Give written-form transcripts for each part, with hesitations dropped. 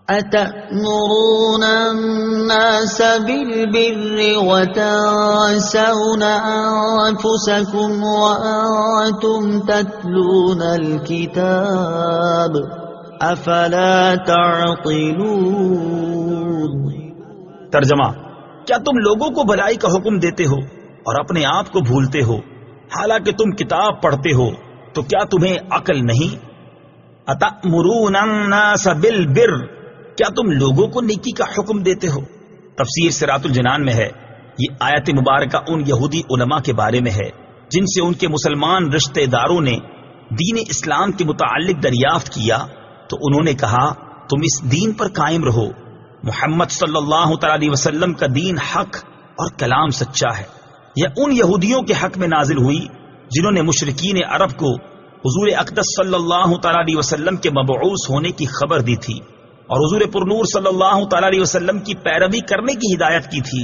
أتأمرون الناس بالبر وتنسون أنفسكم وأنتم تتلون الكتاب أفلا تعقلون۔ ترجمہ: کیا تم لوگوں کو بھلائی کا حکم دیتے ہو اور اپنے آپ کو بھولتے ہو، حالانکہ تم کتاب پڑھتے ہو؟ تو کیا تمہیں عقل نہیں؟ أتأمرون الناس بالبر، کیا تم لوگوں کو نیکی کا حکم دیتے ہو؟ تفسیر صراط الجنان میں ہے، یہ آیت مبارکہ ان یہودی علماء کے بارے میں ہے جن سے ان کے مسلمان رشتہ داروں نے دین اسلام کے متعلق دریافت کیا تو انہوں نے کہا تم اس دین پر قائم رہو، محمد صلی اللہ تعالی علیہ وسلم کا دین حق اور کلام سچا ہے۔ یہ ان یہودیوں کے حق میں نازل ہوئی جنہوں نے مشرکین عرب کو حضور اقدس صلی اللہ تعالی علیہ وسلم کے مبعوث ہونے کی خبر دی تھی اور حضور پرنور صلی اللہ تعالی علیہ وسلم کی پیروی کرنے کی ہدایت کی تھی۔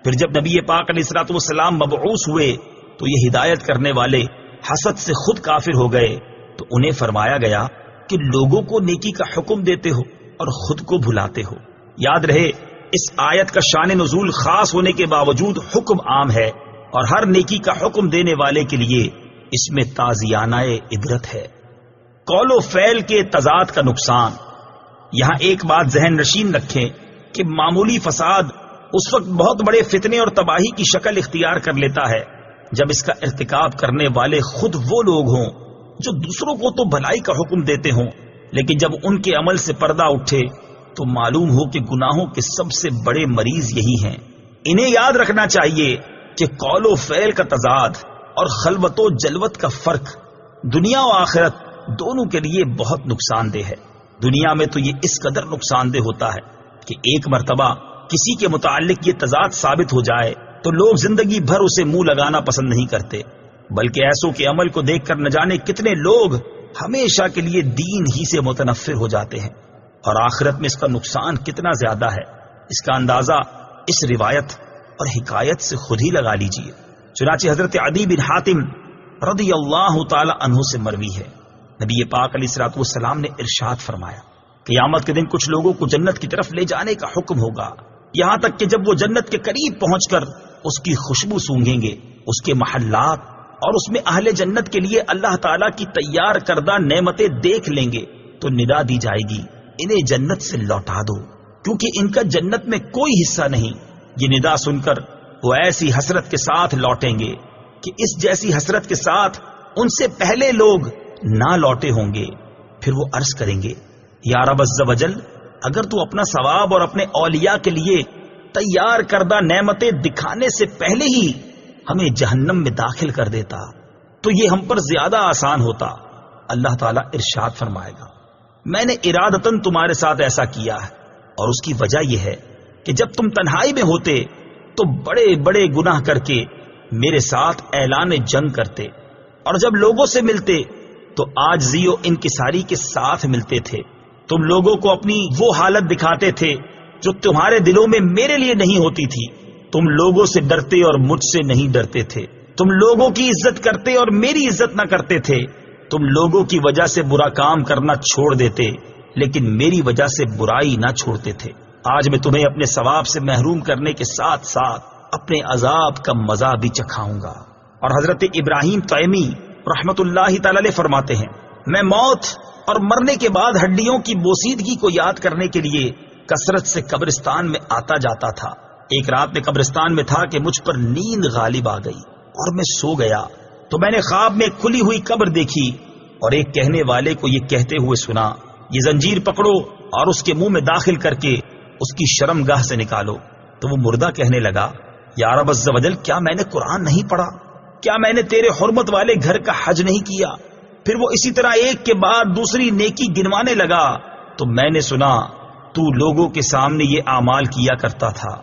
پھر جب نبی پاک علیہ الصلوۃ والسلام مبعوث ہوئے تو یہ ہدایت کرنے والے حسد سے خود کافر ہو گئے، تو انہیں فرمایا گیا کہ لوگوں کو نیکی کا حکم دیتے ہو اور خود کو بھلاتے ہو۔ یاد رہے اس آیت کا شان نزول خاص ہونے کے باوجود حکم عام ہے، اور ہر نیکی کا حکم دینے والے کے لیے اس میں تازیانہ عبرت ہے۔ قول و فعل کے تضاد کا نقصان۔ یہاں ایک بات ذہن نشین رکھیں کہ معمولی فساد اس وقت بہت بڑے فتنے اور تباہی کی شکل اختیار کر لیتا ہے جب اس کا ارتکاب کرنے والے خود وہ لوگ ہوں جو دوسروں کو تو بھلائی کا حکم دیتے ہوں، لیکن جب ان کے عمل سے پردہ اٹھے تو معلوم ہو کہ گناہوں کے سب سے بڑے مریض یہی ہیں۔ انہیں یاد رکھنا چاہیے کہ قول و فعل کا تضاد اور خلوت و جلوت کا فرق دنیا و آخرت دونوں کے لیے بہت نقصان دہ ہے۔ دنیا میں تو یہ اس قدر نقصان دہ ہوتا ہے کہ ایک مرتبہ کسی کے متعلق یہ تضاد ثابت ہو جائے تو لوگ زندگی بھر اسے منہ لگانا پسند نہیں کرتے، بلکہ ایسوں کے عمل کو دیکھ کر نہ جانے کتنے لوگ ہمیشہ کے لیے دین ہی سے متنفر ہو جاتے ہیں، اور آخرت میں اس کا نقصان کتنا زیادہ ہے اس کا اندازہ اس روایت اور حکایت سے خود ہی لگا لیجئے۔ چنانچہ حضرت عدی بن حاتم رضی اللہ تعالی عنہ سے مروی ہے، نبی پاک علیہ الصلوۃ والسلام نے ارشاد فرمایا قیامت کے دن کچھ لوگوں کو جنت کی طرف لے جانے کا حکم ہوگا، یہاں تک کہ جب وہ جنت کے قریب پہنچ کر اس کی خوشبو سونگھیں گے، اس کے محلات اور اس میں اہل جنت کے لیے اللہ تعالیٰ کی تیار کردہ نعمتیں دیکھ لیں گے تو ندا دی جائے گی انہیں جنت سے لوٹا دو، کیونکہ ان کا جنت میں کوئی حصہ نہیں۔ یہ ندا سن کر وہ ایسی حسرت کے ساتھ لوٹیں گے کہ اس جیسی حسرت کے ساتھ ان سے پہلے لوگ نہ لوٹے ہوں گے۔ پھر وہ عرض کریں گے یا رب عز و جل، اگر تو اپنا ثواب اور اپنے اولیاء کے لیے تیار کردہ نعمتیں دکھانے سے پہلے ہی ہمیں جہنم میں داخل کر دیتا تو یہ ہم پر زیادہ آسان ہوتا۔ اللہ تعالیٰ ارشاد فرمائے گا میں نے ارادتاً تمہارے ساتھ ایسا کیا ہے، اور اس کی وجہ یہ ہے کہ جب تم تنہائی میں ہوتے تو بڑے بڑے گناہ کر کے میرے ساتھ اعلان جنگ کرتے، اور جب لوگوں سے ملتے تو عاجزی و انکساری کے ساتھ ملتے تھے۔ تم لوگوں کو اپنی وہ حالت دکھاتے تھے جو تمہارے دلوں میں میرے لیے نہیں ہوتی تھی۔ تم لوگوں سے ڈرتے اور مجھ سے نہیں ڈرتے تھے۔ تم لوگوں کی عزت کرتے اور میری عزت نہ کرتے تھے۔ تم لوگوں کی وجہ سے برا کام کرنا چھوڑ دیتے لیکن میری وجہ سے برائی نہ چھوڑتے تھے۔ آج میں تمہیں اپنے ثواب سے محروم کرنے کے ساتھ ساتھ اپنے عذاب کا مزہ بھی چکھاؤں گا۔ اور حضرت ابراہیم تیمی رحمت اللہ تعالی علیہ فرماتے ہیں میں موت اور مرنے کے بعد ہڈیوں کی بوسیدگی کو یاد کرنے کے لیے کثرت سے قبرستان میں آتا جاتا تھا۔ ایک رات میں قبرستان میں تھا کہ مجھ پر نیند غالب آ گئی اور میں سو گیا تو میں نے خواب میں کھلی ہوئی قبر دیکھی اور ایک کہنے والے کو یہ کہتے ہوئے سنا یہ زنجیر پکڑو اور اس کے منہ میں داخل کر کے اس کی شرمگاہ سے نکالو۔ تو وہ مردہ کہنے لگا یا رب عز و جل، کیا میں نے قرآن نہیں پڑھا؟ کیا میں نے تیرے حرمت والے گھر کا حج نہیں کیا؟ پھر وہ اسی طرح ایک کے بعد دوسری نیکی گنوانے لگا تو میں نے سنا تو لوگوں کے سامنے یہ اعمال کیا کرتا تھا،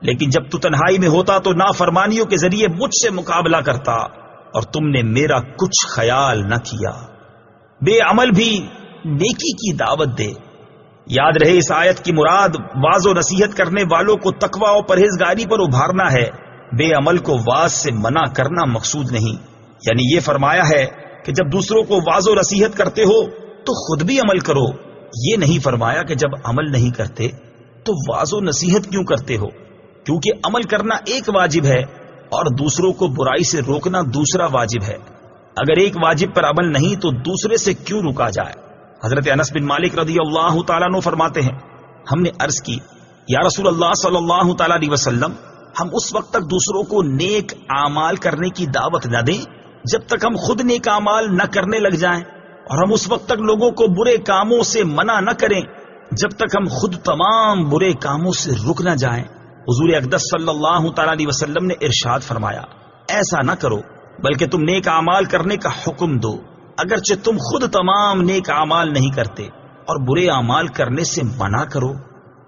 لیکن جب تو تنہائی میں ہوتا تو نافرمانیوں کے ذریعے مجھ سے مقابلہ کرتا اور تم نے میرا کچھ خیال نہ کیا۔ بے عمل بھی نیکی کی دعوت دے۔ یاد رہے اس آیت کی مراد واعظ و نصیحت کرنے والوں کو تقوی و پرہیزگاری پر ابھارنا ہے، بے عمل کو واعظ سے منع کرنا مقصود نہیں۔ یعنی یہ فرمایا ہے کہ جب دوسروں کو واعظ و نصیحت کرتے ہو تو خود بھی عمل کرو، یہ نہیں فرمایا کہ جب عمل نہیں کرتے تو واعظ و نصیحت کیوں کرتے ہو، کیونکہ عمل کرنا ایک واجب ہے اور دوسروں کو برائی سے روکنا دوسرا واجب ہے۔ اگر ایک واجب پر عمل نہیں تو دوسرے سے کیوں روکا جائے؟ حضرت انس بن مالک رضی اللہ تعالیٰ عنہ فرماتے ہیں، ہم نے عرض کی یا رسول اللہ صلی اللہ تعالیٰ علیہ وسلم، ہم اس وقت تک دوسروں کو نیک اعمال کرنے کی دعوت نہ دیں جب تک ہم خود نیک اعمال نہ کرنے لگ جائیں، اور ہم اس وقت تک لوگوں کو برے کاموں سے منع نہ کریں جب تک ہم خود تمام برے کاموں سے رک نہ جائیں۔ حضور اقدس صلی اللہ تعالیٰ علیہ وسلم نے ارشاد فرمایا، ایسا نہ کرو بلکہ تم نیک اعمال کرنے کا حکم دو، اگرچہ تم خود تمام نیک اعمال نہیں کرتے، اور برے اعمال کرنے سے منع کرو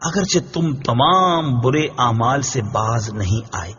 اگرچہ تم تمام برے اعمال سے باز نہیں آئے۔